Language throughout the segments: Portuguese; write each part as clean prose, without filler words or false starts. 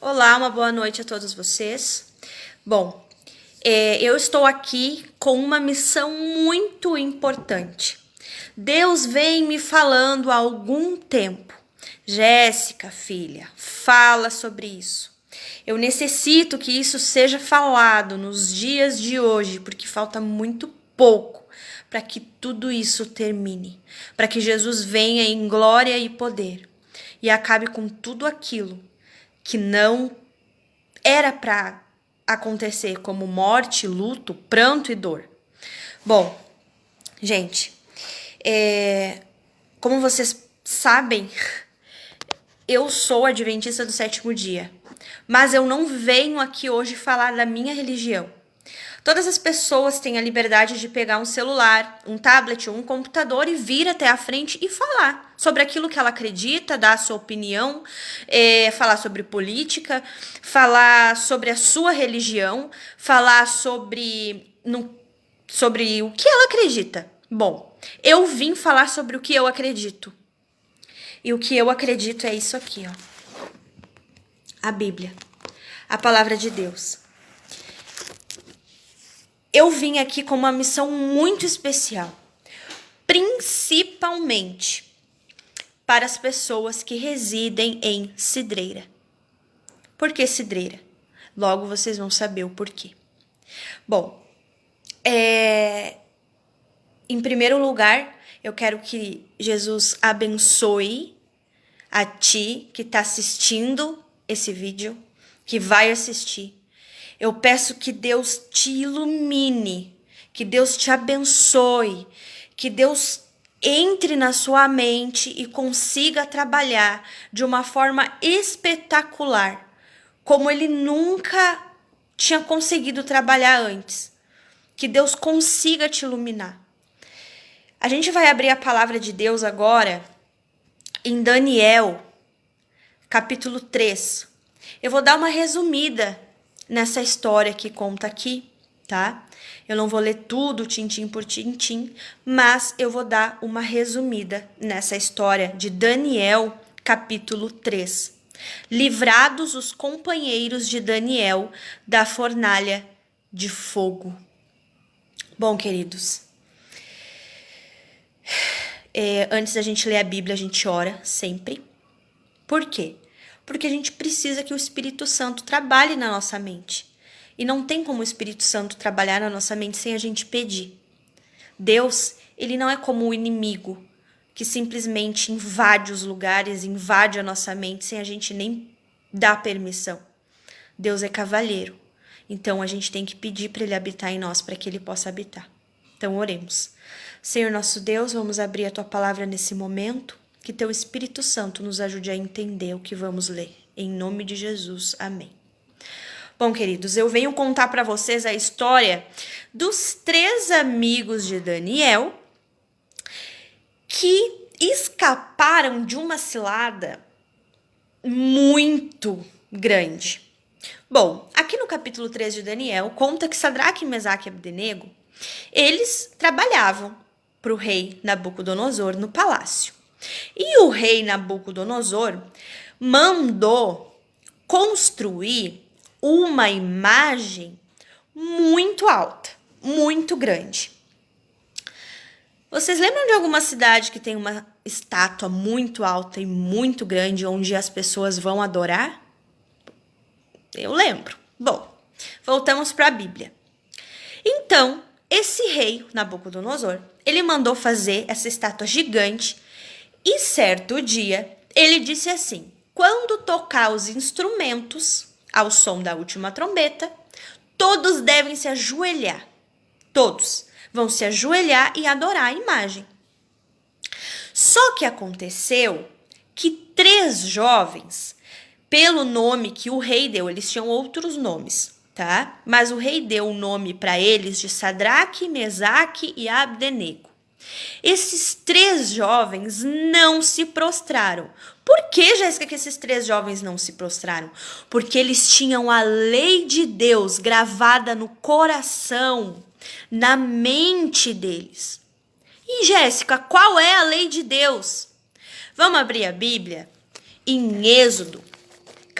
Olá, uma boa noite a todos vocês. Bom, eu estou aqui com uma missão muito importante. Deus vem me falando há algum tempo. Jéssica, filha, fala sobre isso. Eu necessito que isso seja falado nos dias de hoje, porque falta muito pouco para que tudo isso termine, para que Jesus venha em glória e poder e acabe com tudo aquilo que não era para acontecer, como morte, luto, pranto e dor. Bom, gente, como vocês sabem, eu sou adventista do sétimo dia, mas eu não venho aqui hoje falar da minha religião. Todas as pessoas têm a liberdade de pegar um celular, um tablet ou um computador e vir até a frente e falar sobre aquilo que ela acredita, dar a sua opinião, falar sobre política, falar sobre a sua religião, falar sobre o que ela acredita. Bom, eu vim falar sobre o que eu acredito. E o que eu acredito é isso aqui, ó. A Bíblia, a palavra de Deus. Eu vim aqui com uma missão muito especial, principalmente para as pessoas que residem em Cidreira. Por que Cidreira? Logo vocês vão saber o porquê. Bom, em primeiro lugar, eu quero que Jesus abençoe a ti que está assistindo esse vídeo, que vai assistir. Eu peço que Deus te ilumine, que Deus te abençoe, que Deus entre na sua mente e consiga trabalhar de uma forma espetacular, como ele nunca tinha conseguido trabalhar antes. Que Deus consiga te iluminar. A gente vai abrir a palavra de Deus agora em Daniel, capítulo 3. Eu vou dar uma resumida nessa história que conta aqui, tá? Eu não vou ler tudo, tintim por tintim, mas eu vou dar uma resumida nessa história de Daniel, capítulo 3. Livrados os companheiros de Daniel da fornalha de fogo. Bom, queridos, antes da gente ler a Bíblia, a gente ora sempre. Por quê? Porque a gente precisa que o Espírito Santo trabalhe na nossa mente. E não tem como o Espírito Santo trabalhar na nossa mente sem a gente pedir. Deus, ele não é como o inimigo, que simplesmente invade os lugares, invade a nossa mente sem a gente nem dar permissão. Deus é cavalheiro. Então a gente tem que pedir para ele habitar em nós, para que ele possa habitar. Então oremos. Senhor nosso Deus, vamos abrir a tua palavra nesse momento. Que teu Espírito Santo nos ajude a entender o que vamos ler. Em nome de Jesus, amém. Bom, queridos, eu venho contar para vocês a história dos 3 amigos de Daniel que escaparam de uma cilada muito grande. Bom, aqui no capítulo 3 de Daniel, conta que Sadraque, Mesaque e Abdenego, eles trabalhavam para o rei Nabucodonosor no palácio. E o rei Nabucodonosor mandou construir uma imagem muito alta, muito grande. Vocês lembram de alguma cidade que tem uma estátua muito alta e muito grande onde as pessoas vão adorar? Eu lembro. Bom, voltamos para a Bíblia. Então, esse rei Nabucodonosor, ele mandou fazer essa estátua gigante. E certo dia, ele disse assim: quando tocar os instrumentos ao som da última trombeta, todos devem se ajoelhar. Todos vão se ajoelhar e adorar a imagem. Só que aconteceu que 3 jovens, pelo nome que o rei deu, eles tinham outros nomes, tá? Mas o rei deu o nome para eles de Sadraque, Mesaque e Abdenego. Esses 3 jovens não se prostraram. Por que, Jéssica, que esses 3 jovens não se prostraram? Porque eles tinham a lei de Deus gravada no coração, na mente deles. E, Jéssica, qual é a lei de Deus? Vamos abrir a Bíblia em Êxodo,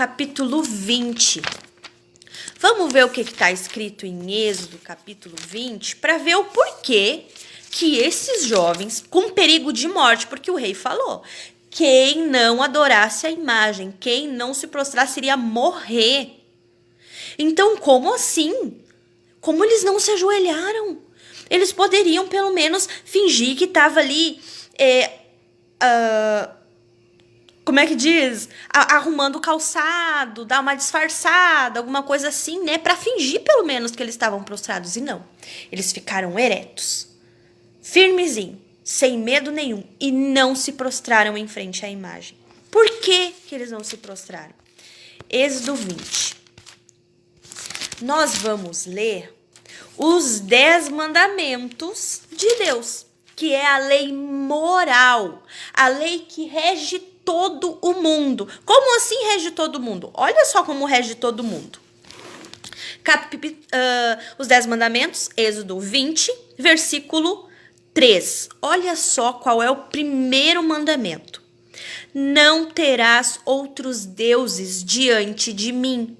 capítulo 20. Vamos ver o que está escrito em Êxodo, capítulo 20, para ver o porquê que esses jovens, com perigo de morte, porque o rei falou, quem não adorasse a imagem, quem não se prostrasse iria morrer. Então, como assim? Como eles não se ajoelharam? Eles poderiam, pelo menos, fingir que estava ali, como é que diz? Arrumando o calçado, dar uma disfarçada, alguma coisa assim, né? Para fingir, pelo menos, que eles estavam prostrados. E não. Eles ficaram eretos, firmezinho, sem medo nenhum, e não se prostraram em frente à imagem. Por que eles não se prostraram? Êxodo 20. Nós vamos ler os 10 mandamentos de Deus, que é a lei moral, a lei que rege todo o mundo. Como assim rege todo o mundo? Olha só como rege todo mundo. Os 10 mandamentos, Êxodo 20, versículo 3. Olha só qual é o primeiro mandamento. Não terás outros deuses diante de mim.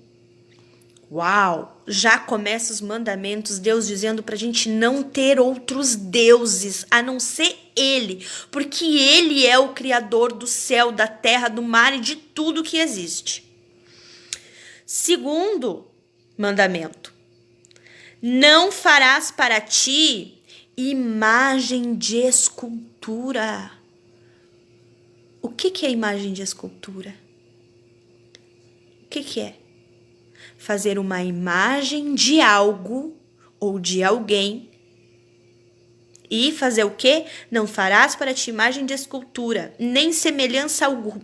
Uau! Já começa os mandamentos, Deus dizendo pra gente não ter outros deuses, a não ser Ele. Porque Ele é o Criador do céu, da terra, do mar e de tudo que existe. Segundo mandamento. Não farás para ti imagem de escultura. O que é imagem de escultura? O que é? Fazer uma imagem de algo ou de alguém e fazer o quê? Não farás para ti imagem de escultura, nem semelhança alguma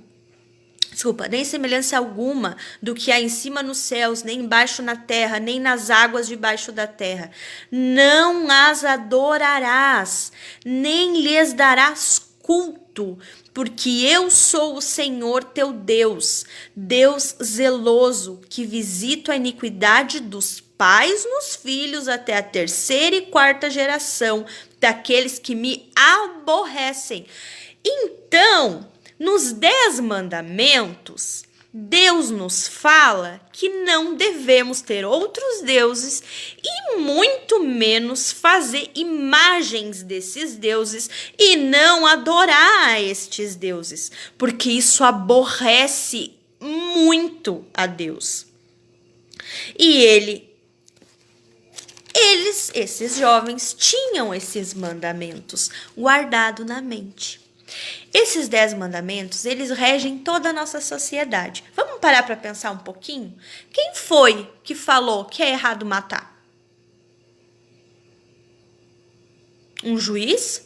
do que há em cima nos céus, nem embaixo na terra, nem nas águas debaixo da terra. Não as adorarás, nem lhes darás culto, porque eu sou o Senhor teu Deus, Deus zeloso, que visito a iniquidade dos pais nos filhos até a 3ª e 4ª geração daqueles que me aborrecem. Então, nos 10 mandamentos, Deus nos fala que não devemos ter outros deuses e muito menos fazer imagens desses deuses e não adorar a estes deuses, porque isso aborrece muito a Deus. E esses jovens tinham esses mandamentos guardados na mente. Esses 10 mandamentos, eles regem toda a nossa sociedade. Vamos parar para pensar um pouquinho? Quem foi que falou que é errado matar? Um juiz?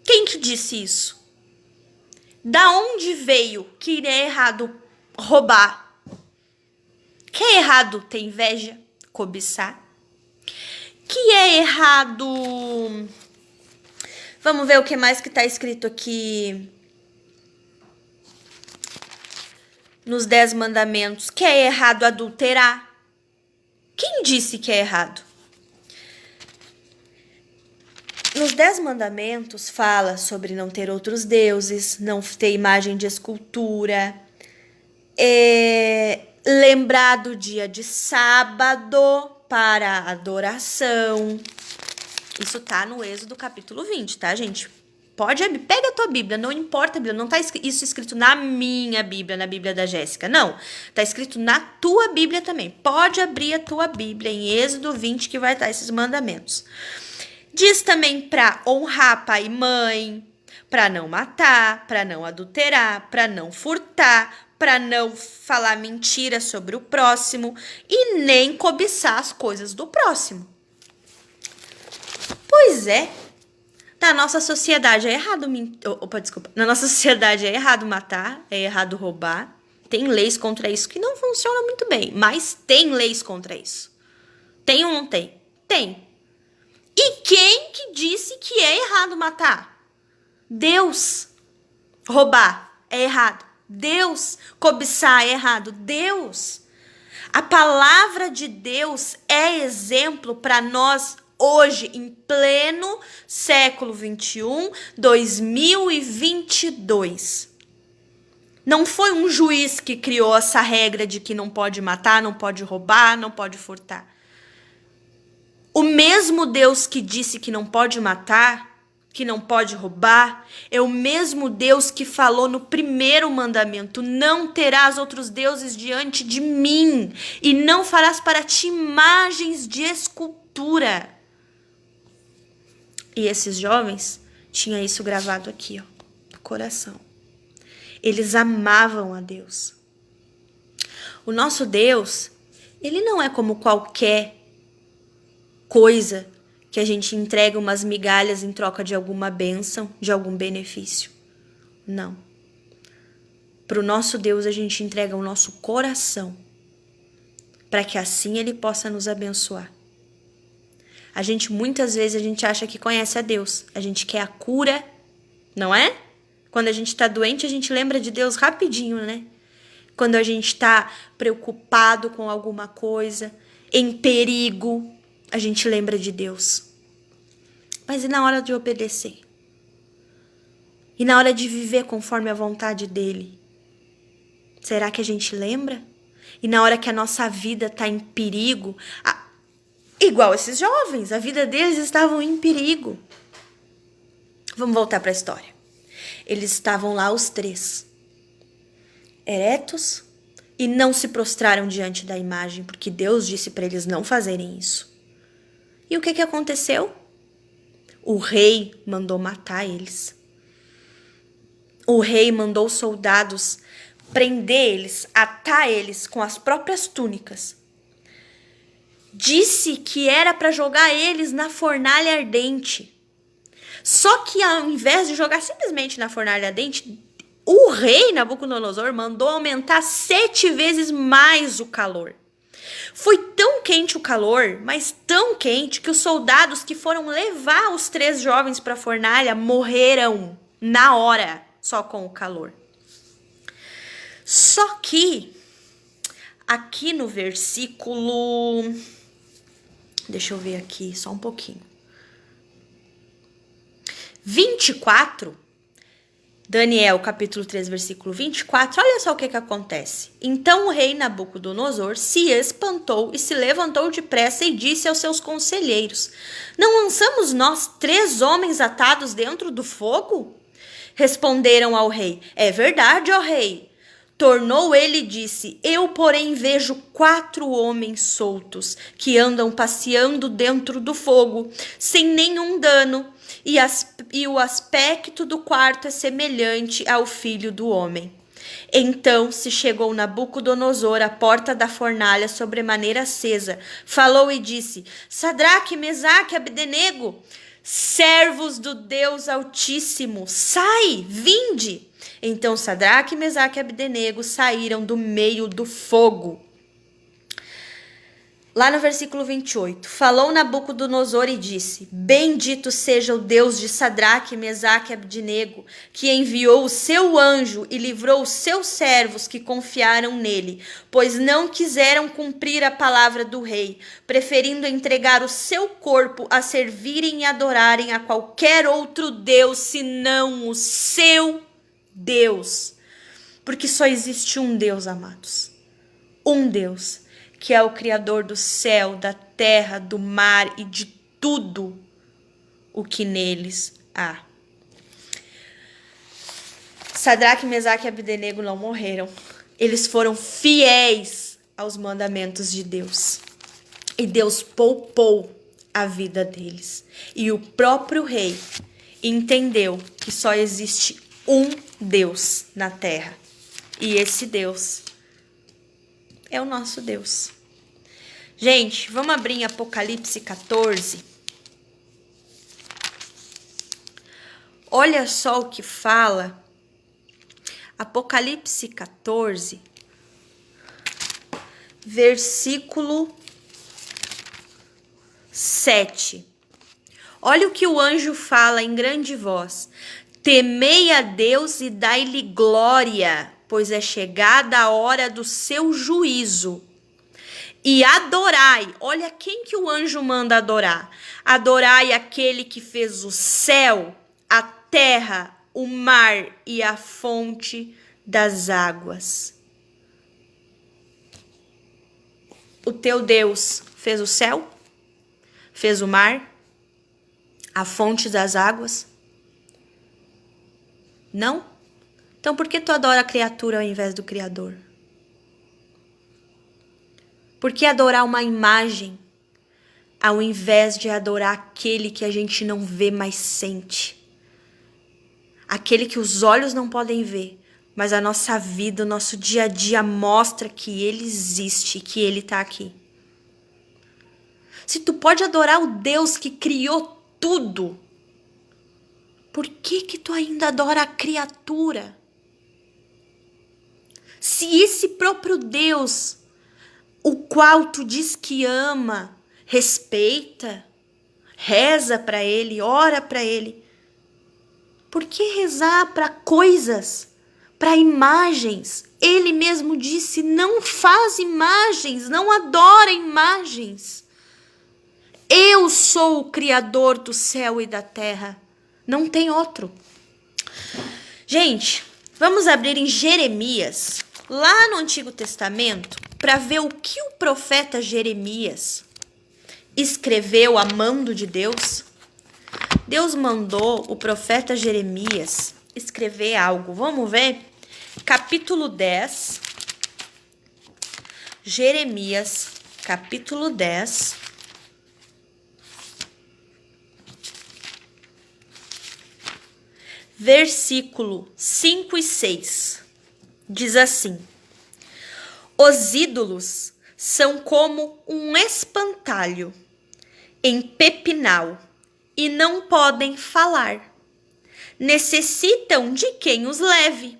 Quem que disse isso? Da onde veio que é errado roubar? Que é errado ter inveja, cobiçar? Que é errado... Vamos ver o que mais que está escrito aqui nos 10 mandamentos. Que é errado adulterar? Quem disse que é errado? Nos 10 mandamentos fala sobre não ter outros deuses, não ter imagem de escultura, lembrar do dia de sábado para adoração. Isso tá no Êxodo capítulo 20, tá, gente? Pega a tua Bíblia, não importa a Bíblia, não tá isso escrito na minha Bíblia, na Bíblia da Jéssica, não. Tá escrito na tua Bíblia também. Pode abrir a tua Bíblia em Êxodo 20 que vai estar esses mandamentos. Diz também para honrar pai e mãe, para não matar, para não adulterar, para não furtar, para não falar mentira sobre o próximo e nem cobiçar as coisas do próximo. Pois é, na nossa sociedade é errado na nossa sociedade é errado matar, é errado roubar. Tem leis contra isso que não funcionam muito bem, mas tem leis contra isso. Tem ou não tem? Tem. E quem que disse que é errado matar? Deus. Roubar é errado. Deus. Cobiçar é errado. Deus. A palavra de Deus é exemplo para nós hoje, em pleno século XXI, 2022. Não foi um juiz que criou essa regra de que não pode matar, não pode roubar, não pode furtar. O mesmo Deus que disse que não pode matar, que não pode roubar, é o mesmo Deus que falou no primeiro mandamento: não terás outros deuses diante de mim, e não farás para ti imagens de escultura. E esses jovens tinham isso gravado aqui, ó, no coração. Eles amavam a Deus. O nosso Deus, ele não é como qualquer coisa que a gente entrega umas migalhas em troca de alguma bênção, de algum benefício. Não. Para o nosso Deus, a gente entrega o nosso coração, para que assim ele possa nos abençoar. Muitas vezes, a gente acha que conhece a Deus. A gente quer a cura, não é? Quando a gente está doente, a gente lembra de Deus rapidinho, né? Quando a gente está preocupado com alguma coisa, em perigo, a gente lembra de Deus. Mas e na hora de obedecer? E na hora de viver conforme a vontade dele? Será que a gente lembra? E na hora que a nossa vida está em perigo, igual esses jovens, a vida deles estava em perigo. Vamos voltar para a história. Eles estavam lá os 3, eretos, e não se prostraram diante da imagem, porque Deus disse para eles não fazerem isso. E o que aconteceu? O rei mandou matar eles. O rei mandou soldados prender eles, atar eles com as próprias túnicas. Disse que era para jogar eles na fornalha ardente. Só que ao invés de jogar simplesmente na fornalha ardente, o rei Nabucodonosor mandou aumentar 7 vezes mais o calor. Foi tão quente o calor, mas tão quente, que os soldados que foram levar os 3 jovens para a fornalha morreram na hora, só com o calor. Só que aqui no versículo... Deixa eu ver aqui, só um pouquinho. 24, Daniel, capítulo 3, versículo 24, olha só o que acontece. Então o rei Nabucodonosor se espantou e se levantou depressa e disse aos seus conselheiros: não lançamos nós 3 homens atados dentro do fogo? Responderam ao rei: é verdade, ó rei. Tornou ele e disse: eu, porém, vejo 4 homens soltos que andam passeando dentro do fogo, sem nenhum dano, e o aspecto do quarto é semelhante ao filho do homem. Então se chegou Nabucodonosor à porta da fornalha sobremaneira acesa, falou e disse: Sadraque, Mesaque, Abdenego, servos do Deus Altíssimo, sai, vinde. Então Sadraque, Mesaque e Abdenego saíram do meio do fogo. Lá no versículo 28, falou Nabucodonosor e disse: bendito seja o Deus de Sadraque, Mesaque e Abdenego, que enviou o seu anjo e livrou os seus servos que confiaram nele, pois não quiseram cumprir a palavra do rei, preferindo entregar o seu corpo a servirem e adorarem a qualquer outro Deus, senão o seu Deus. Porque só existe um Deus, amados. Um Deus, que é o Criador do céu, da terra, do mar e de tudo o que neles há. Sadraque, Mesaque e Abdenego não morreram. Eles foram fiéis aos mandamentos de Deus. E Deus poupou a vida deles. E o próprio rei entendeu que só existe um Deus na terra. E esse Deus é o nosso Deus. Gente, vamos abrir em Apocalipse 14. Olha só o que fala. Apocalipse 14, versículo 7. Olha o que o anjo fala em grande voz. Temei a Deus e dai-lhe glória, pois é chegada a hora do seu juízo. E adorai, olha quem que o anjo manda adorar. Adorai aquele que fez o céu, a terra, o mar e a fonte das águas. O teu Deus fez o céu, fez o mar, a fonte das águas? Não? Então por que tu adora a criatura ao invés do Criador? Por que adorar uma imagem ao invés de adorar aquele que a gente não vê, mas sente? Aquele que os olhos não podem ver, mas a nossa vida, o nosso dia a dia mostra que ele existe, que ele está aqui. Se tu pode adorar o Deus que criou tudo, por que tu ainda adora a criatura? Se esse próprio Deus, o qual tu diz que ama, respeita, reza para ele, ora para ele, por que rezar para coisas, para imagens? Ele mesmo disse, não faz imagens, não adora imagens. Eu sou o Criador do céu e da terra, não tem outro. Gente, vamos abrir em Jeremias, lá no Antigo Testamento, para ver o que o profeta Jeremias escreveu a mando de Deus. Deus mandou o profeta Jeremias escrever algo. Vamos ver? Capítulo 10. Jeremias, capítulo 10. Versículo 5 e 6. Diz assim: os ídolos são como um espantalho em pepinal e não podem falar. Necessitam de quem os leve.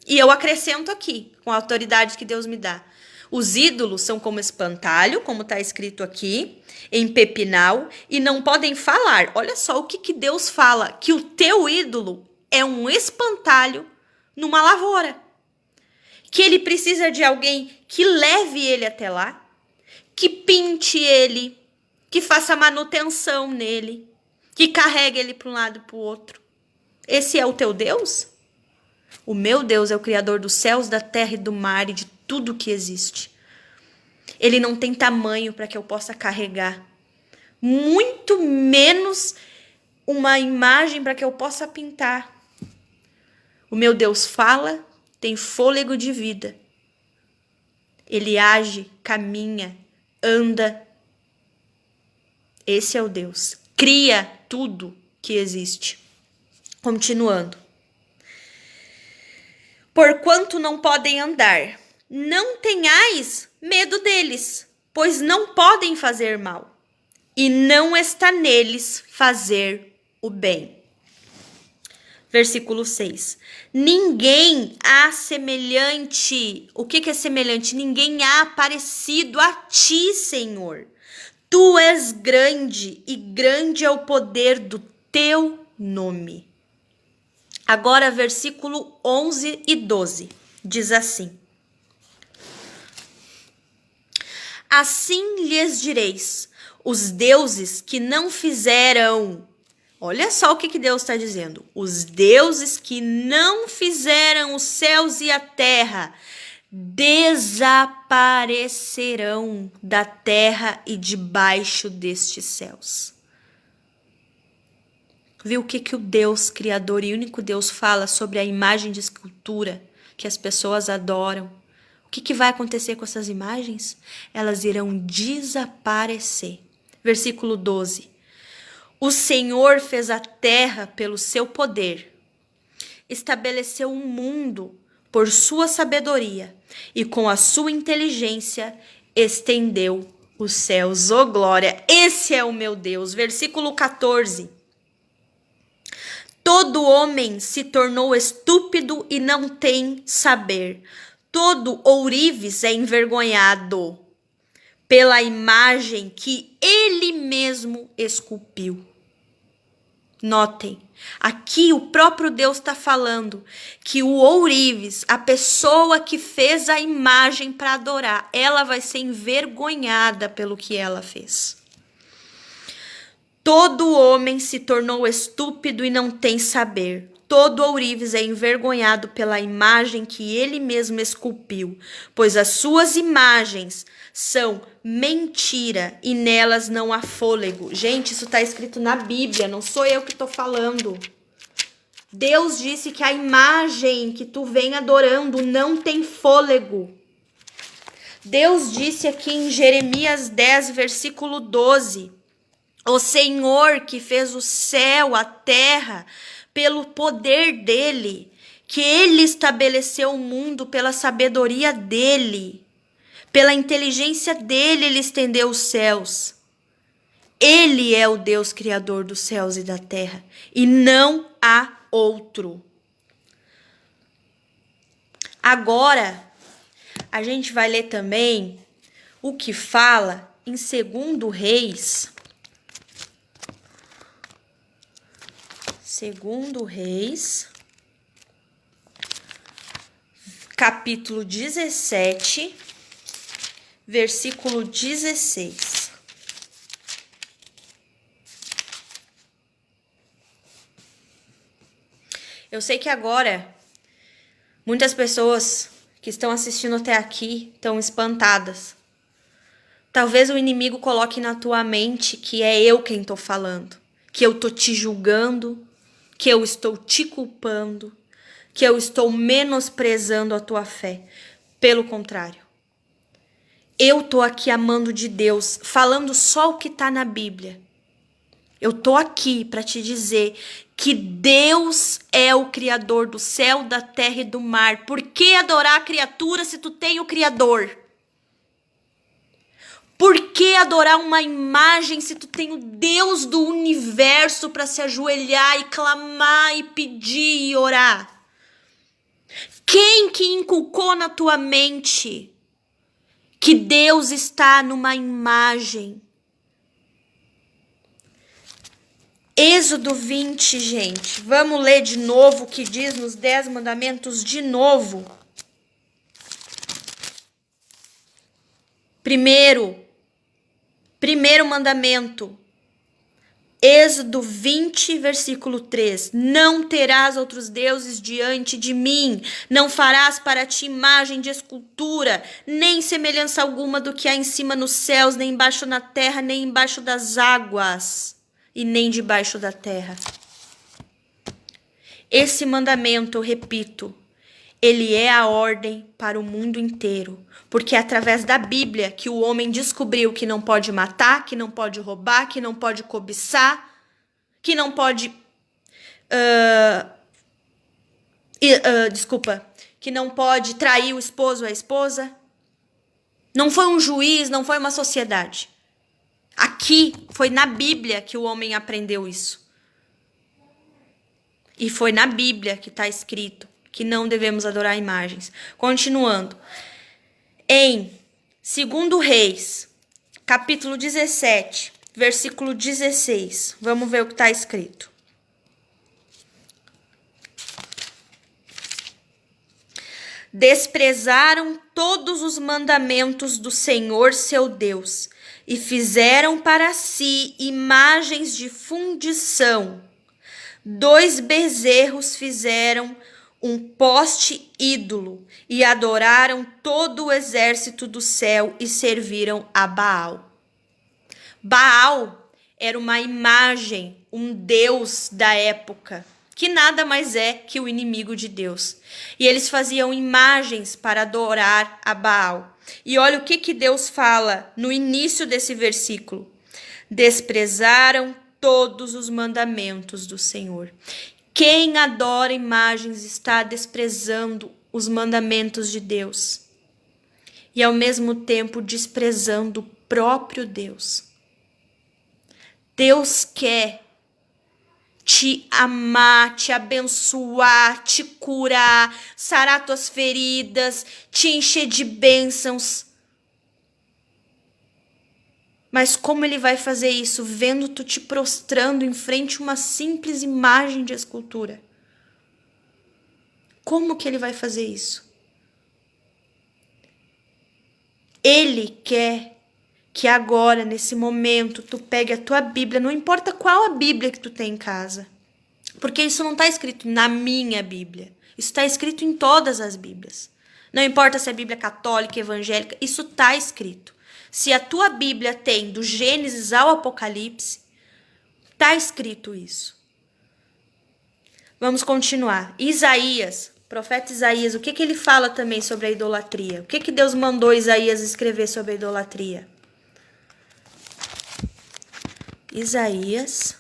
E eu acrescento aqui, com a autoridade que Deus me dá. Os ídolos são como espantalho, como está escrito aqui, em pepinal, e não podem falar. Olha só o que Deus fala, que o teu ídolo é um espantalho numa lavoura. Que ele precisa de alguém que leve ele até lá, que pinte ele, que faça manutenção nele, que carregue ele para um lado e para o outro. Esse é o teu Deus? O meu Deus é o Criador dos céus, da terra e do mar e de tudo que existe. Ele não tem tamanho para que eu possa carregar. Muito menos uma imagem para que eu possa pintar. O meu Deus fala, tem fôlego de vida. Ele age, caminha, anda. Esse é o Deus. Cria tudo que existe. Continuando. Porquanto não podem andar, não tenhais medo deles, pois não podem fazer mal, e não está neles fazer o bem. Versículo 6. Ninguém há semelhante. O que é semelhante? Ninguém há parecido a ti, Senhor. Tu és grande, e grande é o poder do teu nome. Agora, versículo 11 e 12. Diz assim: assim lhes direis, os deuses que não fizeram. Olha só o que Deus está dizendo. Os deuses que não fizeram os céus e a terra desaparecerão da terra e debaixo destes céus. Viu o que o Deus Criador e único Deus fala sobre a imagem de escultura que as pessoas adoram? O que vai acontecer com essas imagens? Elas irão desaparecer. Versículo 12. O Senhor fez a terra pelo seu poder, estabeleceu um mundo por sua sabedoria e com a sua inteligência estendeu os céus. Oh, glória! Esse é o meu Deus. Versículo 14. Todo homem se tornou estúpido e não tem saber. Todo ourives é envergonhado pela imagem que ele mesmo esculpiu. Notem, aqui o próprio Deus está falando que o ourives, a pessoa que fez a imagem para adorar, ela vai ser envergonhada pelo que ela fez. Todo homem se tornou estúpido e não tem saber. todo ourives é envergonhado pela imagem que ele mesmo esculpiu, pois as suas imagens são mentira e nelas não há fôlego. Gente, isso está escrito na Bíblia, não sou eu que estou falando. Deus disse que a imagem que tu vem adorando não tem fôlego. Deus disse aqui em Jeremias 10, versículo 12, o Senhor que fez o céu, a terra, pelo poder dele, que ele estabeleceu o mundo pela sabedoria dele, pela inteligência dele, ele estendeu os céus. Ele é o Deus criador dos céus e da terra, e não há outro. Agora, a gente vai ler também o que fala em 2 Reis. 2 Reis, capítulo 17, versículo 16. Eu sei que agora muitas pessoas que estão assistindo até aqui estão espantadas. Talvez o inimigo coloque na tua mente que é eu quem estou falando, que eu estou te julgando, que eu estou te culpando, que eu estou menosprezando a tua fé. Pelo contrário, eu estou aqui amando de Deus, falando só o que está na Bíblia. Eu estou aqui para te dizer que Deus é o Criador do céu, da terra e do mar. Por que adorar a criatura se tu tem o Criador? Por que adorar uma imagem se tu tem o Deus do universo para se ajoelhar e clamar e pedir e orar? Quem que inculcou na tua mente que Deus está numa imagem? Êxodo 20, gente. Vamos ler de novo o que diz nos 10 mandamentos de novo. Primeiro mandamento. Êxodo 20, versículo 3. Não terás outros deuses diante de mim. Não farás para ti imagem de escultura, nem semelhança alguma do que há em cima nos céus, nem embaixo na terra, nem embaixo das águas, e nem debaixo da terra. Esse mandamento, eu repito, ele é a ordem para o mundo inteiro, porque é através da Bíblia que o homem descobriu que não pode matar, que não pode roubar, que não pode cobiçar, que não pode, que não pode trair o esposo ou a esposa. Não foi um juiz, não foi uma sociedade. Aqui foi na Bíblia que o homem aprendeu isso. E foi na Bíblia que está escrito que não devemos adorar imagens. Continuando. Em 2 Reis, capítulo 17, versículo 16. Vamos ver o que está escrito. Desprezaram todos os mandamentos do Senhor seu Deus e fizeram para si imagens de fundição. 2 bezerros fizeram um poste ídolo e adoraram todo o exército do céu e serviram a Baal. Baal era uma imagem, um deus da época, que nada mais é que o inimigo de Deus. E eles faziam imagens para adorar a Baal. E olha o que Deus fala no início desse versículo. Desprezaram todos os mandamentos do Senhor. Quem adora imagens está desprezando os mandamentos de Deus. E ao mesmo tempo desprezando o próprio Deus. Deus quer te amar, te abençoar, te curar, sarar tuas feridas, te encher de bênçãos. Mas como ele vai fazer isso? Vendo tu te prostrando em frente a uma simples imagem de escultura. Como que ele vai fazer isso? Ele quer que agora, nesse momento, tu pegue a tua Bíblia, não importa qual a Bíblia que tu tem em casa. Porque isso não está escrito na minha Bíblia. Isso está escrito em todas as Bíblias. Não importa se é Bíblia católica, evangélica, isso está escrito. Se a tua Bíblia tem do Gênesis ao Apocalipse, está escrito isso. Vamos continuar. Isaías, profeta Isaías, o que ele fala também sobre a idolatria? O que Deus mandou Isaías escrever sobre a idolatria? Isaías,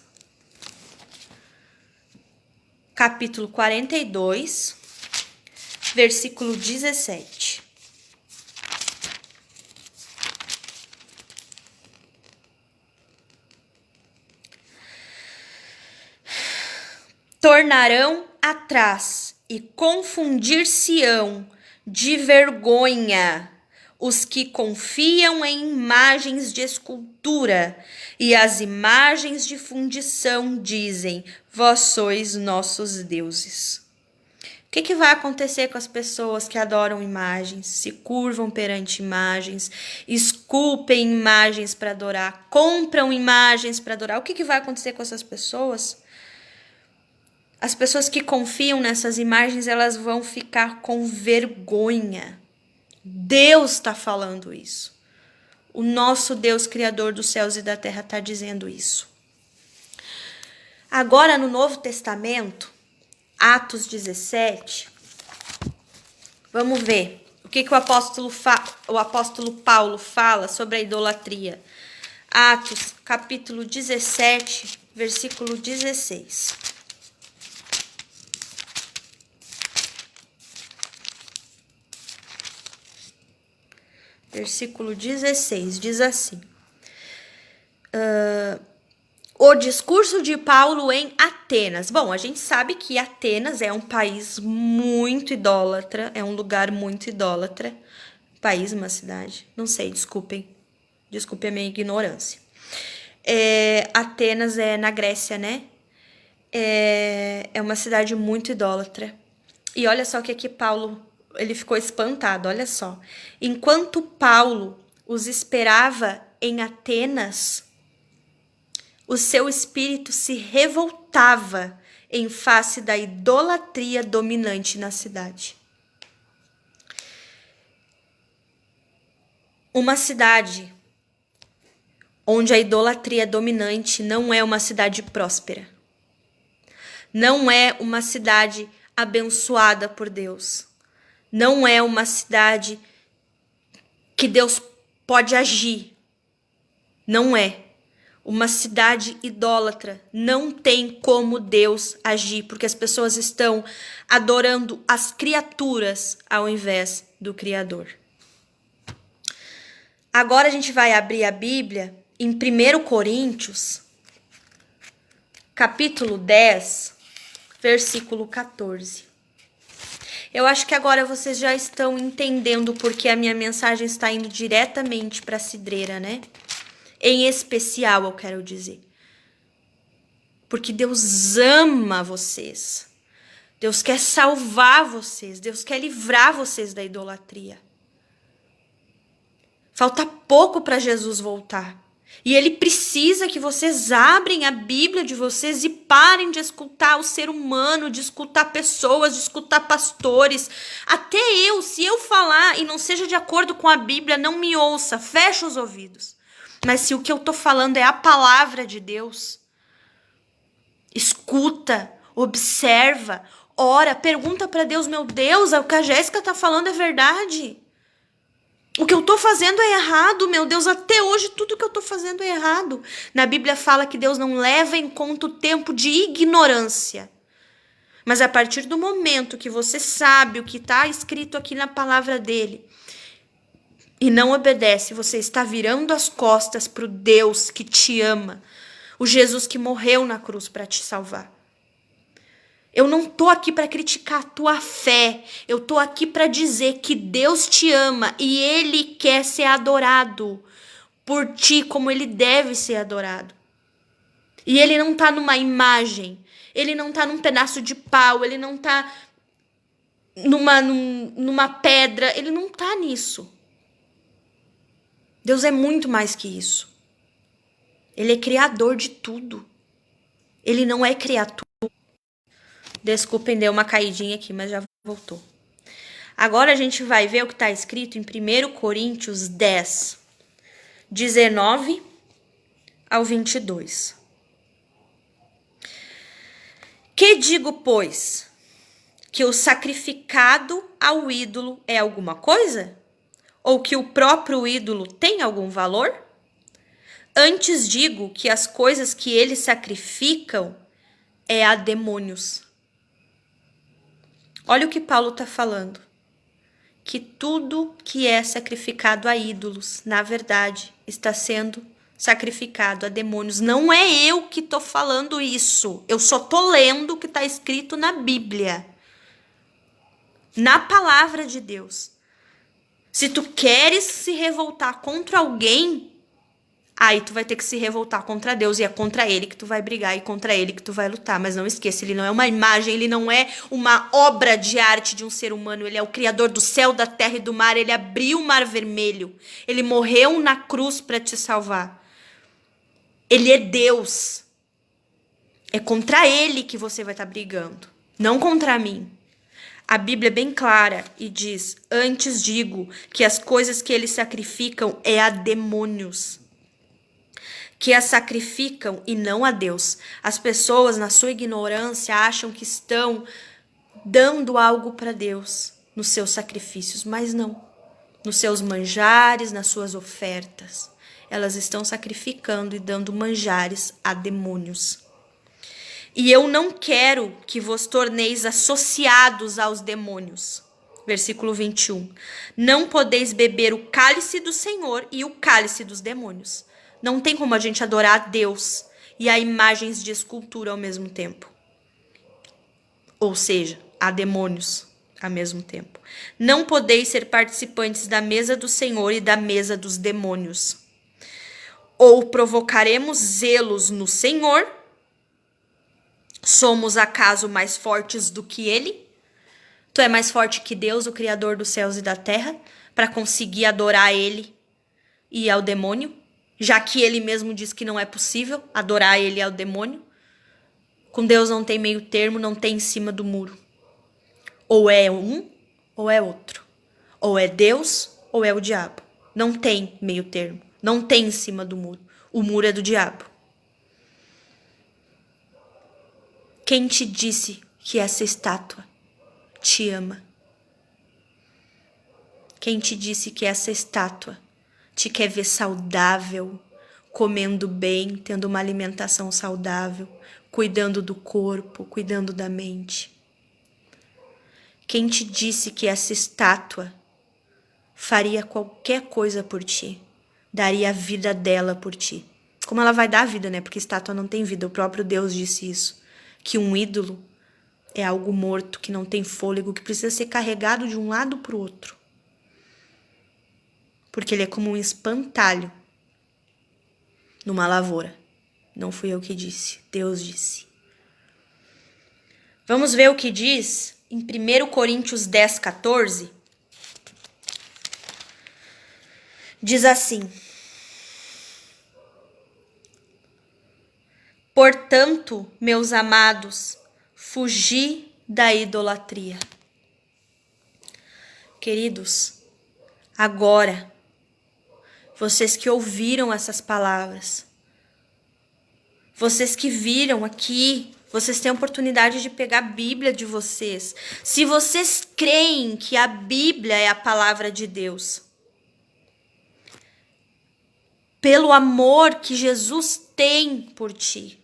capítulo 42, versículo 17. Tornarão atrás e confundir-se-ão de vergonha os que confiam em imagens de escultura, e as imagens de fundição dizem: vós sois nossos deuses. O que vai acontecer com as pessoas que adoram imagens, se curvam perante imagens, esculpem imagens para adorar, compram imagens para adorar? O que vai acontecer com essas pessoas? As pessoas que confiam nessas imagens, elas vão ficar com vergonha. Deus está falando isso. O nosso Deus, Criador dos céus e da terra, está dizendo isso. Agora, no Novo Testamento, Atos 17, vamos ver o que o apóstolo Paulo fala sobre a idolatria. Atos, capítulo 17, versículo 16. Versículo 16, diz assim: o discurso de Paulo em Atenas. Bom, a gente sabe que Atenas é um país muito idólatra, é um lugar muito idólatra. País, uma cidade, não sei, desculpem a minha ignorância. Atenas é na Grécia, né? É uma cidade muito idólatra. E olha só o que aqui Paulo... Ele ficou espantado, olha só. Enquanto Paulo os esperava em Atenas, o seu espírito se revoltava em face da idolatria dominante na cidade. Uma cidade onde a idolatria é dominante não é uma cidade próspera. Não é uma cidade abençoada por Deus. Não é uma cidade que Deus pode agir. Não é. Uma cidade idólatra não tem como Deus agir, porque as pessoas estão adorando as criaturas ao invés do Criador. Agora a gente vai abrir a Bíblia em 1 Coríntios, capítulo 10, versículo 14. Eu acho que agora vocês já estão entendendo porque a minha mensagem está indo diretamente para a cidreira, né? Em especial, eu quero dizer. Porque Deus ama vocês. Deus quer salvar vocês. Deus quer livrar vocês da idolatria. Falta pouco para Jesus voltar. E ele precisa que vocês abrem a Bíblia de vocês e parem de escutar o ser humano, de escutar pessoas, de escutar pastores. Até eu, se eu falar e não seja de acordo com a Bíblia, não me ouça, fecha os ouvidos. Mas se o que eu tô falando é a palavra de Deus, escuta, observa, ora, pergunta para Deus: meu Deus, o que a Jéssica tá falando é verdade? O que eu tô fazendo é errado, meu Deus, até hoje tudo que eu tô fazendo é errado. Na Bíblia fala que Deus não leva em conta o tempo de ignorância. Mas a partir do momento que você sabe o que está escrito aqui na palavra dele e não obedece, você está virando as costas para o Deus que te ama, o Jesus que morreu na cruz para te salvar. Eu não tô aqui para criticar a tua fé. Eu tô aqui para dizer que Deus te ama e Ele quer ser adorado por ti como Ele deve ser adorado. E Ele não tá numa imagem. Ele não tá num pedaço de pau. Ele não tá numa pedra. Ele não tá nisso. Deus é muito mais que isso. Ele é criador de tudo. Ele não é criatura. Desculpem, deu uma caidinha aqui, mas já voltou. Agora a gente vai ver o que está escrito em 1 Coríntios 10, 19 ao 22. Que digo, pois, que o sacrificado ao ídolo é alguma coisa? Ou que o próprio ídolo tem algum valor? Antes digo que as coisas que eles sacrificam é a demônios. Olha o que Paulo está falando. Que tudo que é sacrificado a ídolos, na verdade, está sendo sacrificado a demônios. Não é eu que estou falando isso. Eu só estou lendo o que está escrito na Bíblia. Na palavra de Deus. Se tu queres se revoltar contra alguém, aí tu vai ter que se revoltar contra Deus. E é contra ele que tu vai brigar e contra ele que tu vai lutar. Mas não esqueça, ele não é uma imagem, ele não é uma obra de arte de um ser humano. Ele é o criador do céu, da terra e do mar. Ele abriu o mar vermelho. Ele morreu na cruz para te salvar. Ele é Deus. É contra ele que você vai estar brigando. Não contra mim. A Bíblia é bem clara e diz: antes digo que as coisas que eles sacrificam é a demônios. Que as sacrificam e não a Deus. As pessoas, na sua ignorância, acham que estão dando algo para Deus nos seus sacrifícios, mas não. Nos seus manjares, nas suas ofertas. Elas estão sacrificando e dando manjares a demônios. E eu não quero que vos torneis associados aos demônios. Versículo 21. Não podeis beber o cálice do Senhor e o cálice dos demônios. Não tem como a gente adorar a Deus e a imagens de escultura ao mesmo tempo. Ou seja, a demônios ao mesmo tempo. Não podeis ser participantes da mesa do Senhor e da mesa dos demônios. Ou provocaremos zelos no Senhor? Somos acaso mais fortes do que ele? Tu é mais forte que Deus, o Criador dos céus e da terra, para conseguir adorar ele e ao demônio? Já que ele mesmo diz que não é possível adorar ele e ao demônio. Com Deus não tem meio termo, não tem em cima do muro. Ou é um, ou é outro. Ou é Deus, ou é o diabo. Não tem meio termo, não tem em cima do muro. O muro é do diabo. Quem te disse que essa estátua te ama? Quem te disse que essa estátua te quer ver saudável, comendo bem, tendo uma alimentação saudável, cuidando do corpo, cuidando da mente? Quem te disse que essa estátua faria qualquer coisa por ti? Daria a vida dela por ti? Como ela vai dar a vida, né? Porque estátua não tem vida. O próprio Deus disse isso. Que um ídolo é algo morto, que não tem fôlego, que precisa ser carregado de um lado para o outro. Porque ele é como um espantalho numa lavoura. Não fui eu que disse, Deus disse. Vamos ver o que diz em 1 Coríntios 10, 14. Diz assim: portanto, meus amados, fugi da idolatria. Queridos, agora, vocês que ouviram essas palavras, vocês que viram aqui, vocês têm a oportunidade de pegar a Bíblia de vocês. Se vocês creem que a Bíblia é a palavra de Deus, pelo amor que Jesus tem por ti,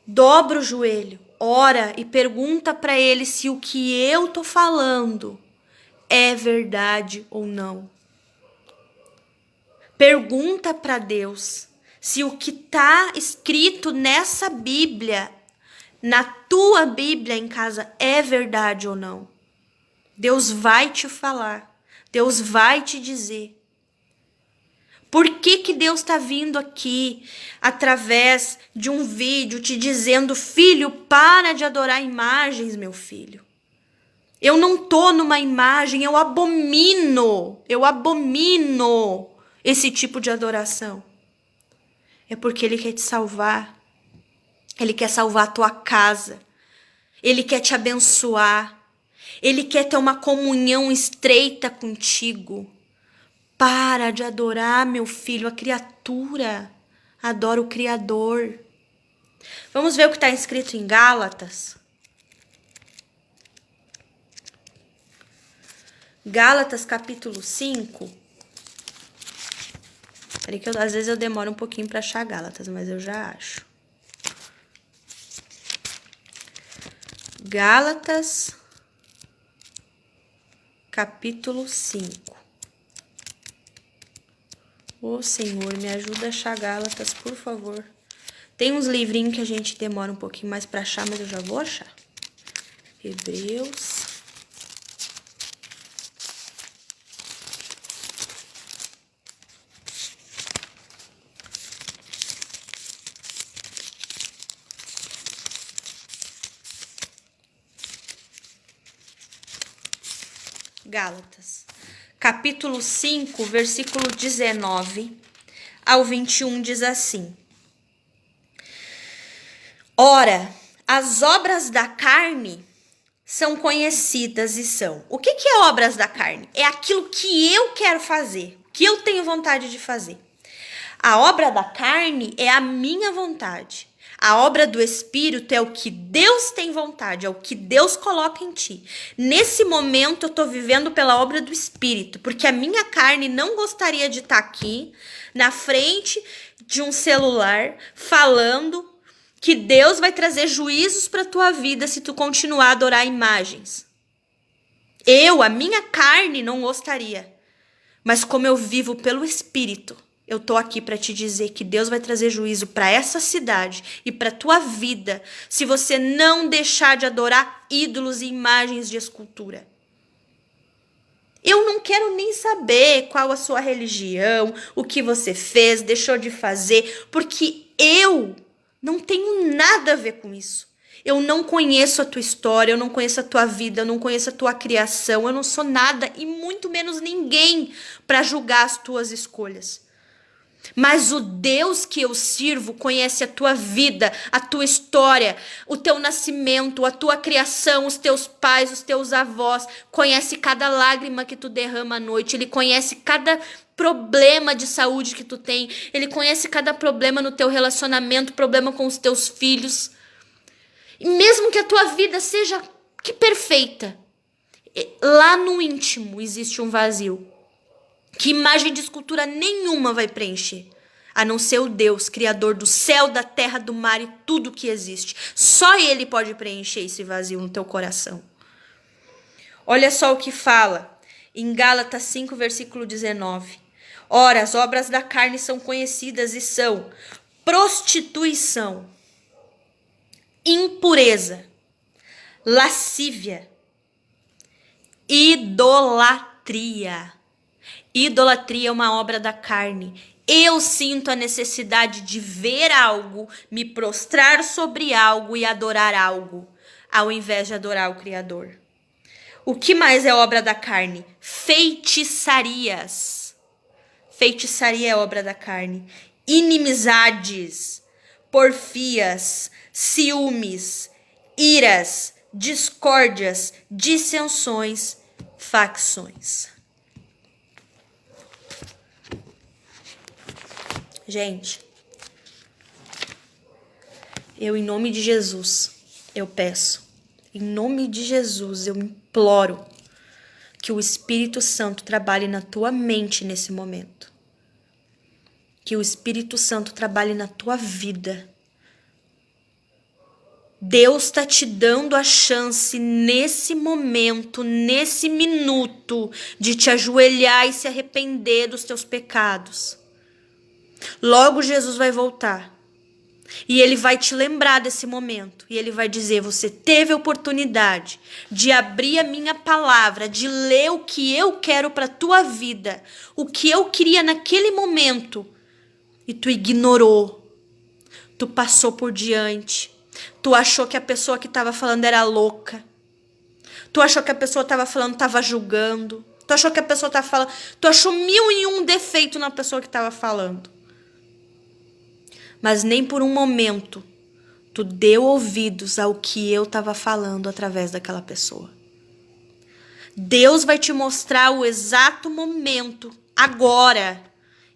dobra o joelho, ora e pergunta para ele se o que eu tô falando é verdade ou não. Pergunta para Deus se o que está escrito nessa Bíblia, na tua Bíblia em casa, é verdade ou não. Deus vai te falar, Deus vai te dizer. Por que Deus está vindo aqui através de um vídeo te dizendo: filho, para de adorar imagens, meu filho. Eu não tô numa imagem, eu abomino esse tipo de adoração. É porque Ele quer te salvar. Ele quer salvar a tua casa. Ele quer te abençoar. Ele quer ter uma comunhão estreita contigo. Para de adorar, meu filho, a criatura. Adora o Criador. Vamos ver o que está escrito em Gálatas. Gálatas capítulo 5. Peraí que às vezes eu demoro um pouquinho para achar Gálatas, mas eu já acho. Gálatas capítulo 5. Ô Senhor, me ajuda a achar Gálatas, por favor. Tem uns livrinhos que a gente demora um pouquinho mais para achar, mas eu já vou achar. Hebreus. Gálatas, capítulo 5, versículo 19 ao 21 diz assim: Ora, as obras da carne são conhecidas e são. O que é obras da carne? É aquilo que eu quero fazer, que eu tenho vontade de fazer. A obra da carne é a minha vontade. A obra do Espírito é o que Deus tem vontade, é o que Deus coloca em ti. Nesse momento eu estou vivendo pela obra do Espírito, porque a minha carne não gostaria de estar aqui, na frente de um celular, falando que Deus vai trazer juízos para a tua vida se tu continuar a adorar imagens. A minha carne não gostaria, mas como eu vivo pelo Espírito, eu tô aqui para te dizer que Deus vai trazer juízo para essa cidade e para tua vida se você não deixar de adorar ídolos e imagens de escultura. Eu não quero nem saber qual a sua religião, o que você fez, deixou de fazer, porque eu não tenho nada a ver com isso. Eu não conheço a tua história, eu não conheço a tua vida, eu não conheço a tua criação, eu não sou nada e muito menos ninguém para julgar as tuas escolhas. Mas o Deus que eu sirvo conhece a tua vida, a tua história, o teu nascimento, a tua criação, os teus pais, os teus avós. Conhece cada lágrima que tu derrama à noite. Ele conhece cada problema de saúde que tu tem. Ele conhece cada problema no teu relacionamento, problema com os teus filhos. E mesmo que a tua vida seja que perfeita, lá no íntimo existe um vazio que imagem de escultura nenhuma vai preencher, a não ser o Deus, criador do céu, da terra, do mar e tudo que existe. Só Ele pode preencher esse vazio no teu coração. Olha só o que fala em Gálatas 5, versículo 19. Ora, as obras da carne são conhecidas e são prostituição, impureza, lascívia, idolatria. Idolatria é uma obra da carne. Eu sinto a necessidade de ver algo, me prostrar sobre algo e adorar algo, ao invés de adorar o Criador. O que mais é obra da carne? Feitiçarias. Feitiçaria é obra da carne. Inimizades, porfias, ciúmes, iras, discórdias, dissensões, facções. Gente, eu em nome de Jesus, eu peço, em nome de Jesus, eu imploro que o Espírito Santo trabalhe na tua mente nesse momento. Que o Espírito Santo trabalhe na tua vida. Deus está te dando a chance nesse momento, nesse minuto, de te ajoelhar e se arrepender dos teus pecados. Logo Jesus vai voltar e ele vai te lembrar desse momento e ele vai dizer: você teve a oportunidade de abrir a minha palavra, de ler o que eu quero para tua vida, o que eu queria naquele momento, e tu ignorou, tu passou por diante, tu achou que a pessoa que estava falando era louca, tu achou que a pessoa estava falando, estava julgando, tu achou que a pessoa estava falando, tu achou 1001 defeito na pessoa que estava falando. Mas nem por um momento tu deu ouvidos ao que eu estava falando através daquela pessoa. Deus vai te mostrar o exato momento, agora,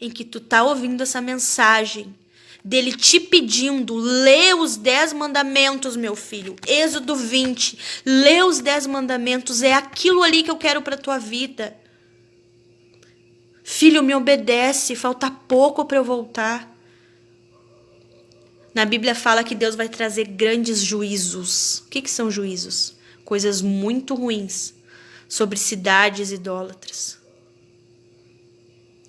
em que tu tá ouvindo essa mensagem, dele te pedindo, lê os 10 mandamentos, meu filho. Êxodo 20, lê os 10 mandamentos, é aquilo ali que eu quero pra tua vida. Filho, me obedece, falta pouco para eu voltar. Na Bíblia fala que Deus vai trazer grandes juízos. O que são juízos? Coisas muito ruins sobre cidades idólatras.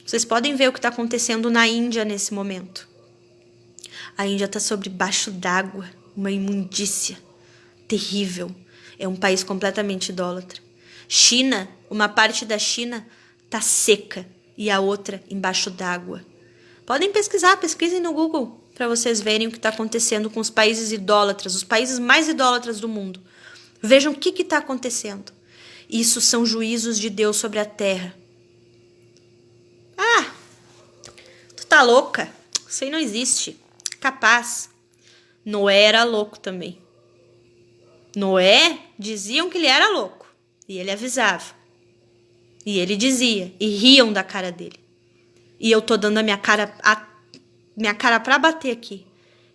Vocês podem ver o que está acontecendo na Índia nesse momento. A Índia está sobre baixo d'água, uma imundícia terrível. É um país completamente idólatra. China, uma parte da China está seca e a outra embaixo d'água. Podem pesquisar, pesquisem no Google para vocês verem o que está acontecendo com os países idólatras, os países mais idólatras do mundo. Vejam o que está acontecendo. Isso são juízos de Deus sobre a terra. Ah, tu tá louca? Isso aí não existe. Capaz. Noé era louco também. Noé, diziam que ele era louco. E ele avisava. E ele dizia. E riam da cara dele. E eu tô dando a minha cara pra bater aqui.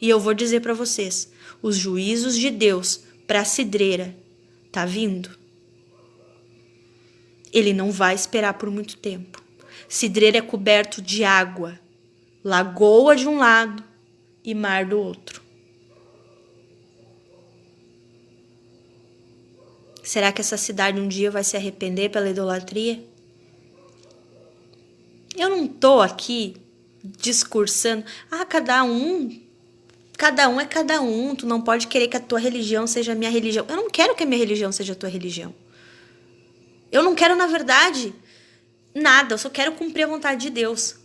E eu vou dizer pra vocês. Os juízos de Deus pra cidreira tá vindo. Ele não vai esperar por muito tempo. Cidreira é coberto de água. Lagoa de um lado e mar do outro. Será que essa cidade um dia vai se arrepender pela idolatria? Eu não tô aqui discursando. cada um é cada um. Tu não pode querer que a tua religião seja a minha religião. Eu não quero que a minha religião seja a tua religião. Eu não quero, na verdade, nada. Eu só quero cumprir a vontade de Deus.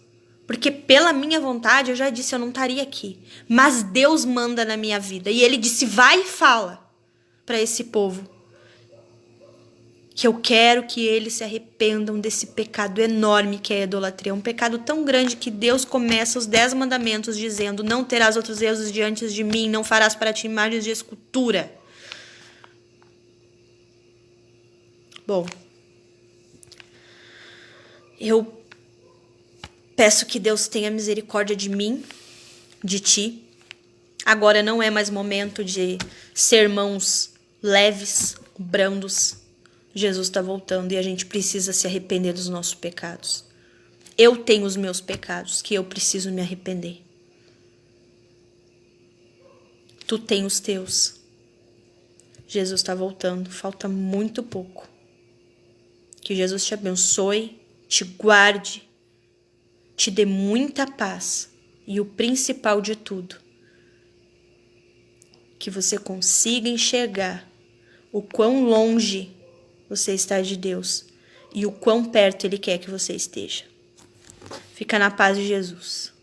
Porque pela minha vontade, eu já disse, eu não estaria aqui. Mas Deus manda na minha vida. E Ele disse, vai e fala para esse povo. Que eu quero que eles se arrependam desse pecado enorme que é a idolatria. Um pecado tão grande que Deus começa os 10 mandamentos dizendo, não terás outros deuses diante de mim, não farás para ti imagens de escultura. Bom, eu peço que Deus tenha misericórdia de mim, de ti. Agora não é mais momento de sermãos leves, brandos. Jesus está voltando e a gente precisa se arrepender dos nossos pecados. Eu tenho os meus pecados que eu preciso me arrepender. Tu tem os teus. Jesus está voltando, falta muito pouco. Que Jesus te abençoe, te guarde, te dê muita paz e o principal de tudo, que você consiga enxergar o quão longe você está de Deus e o quão perto Ele quer que você esteja. Fica na paz de Jesus.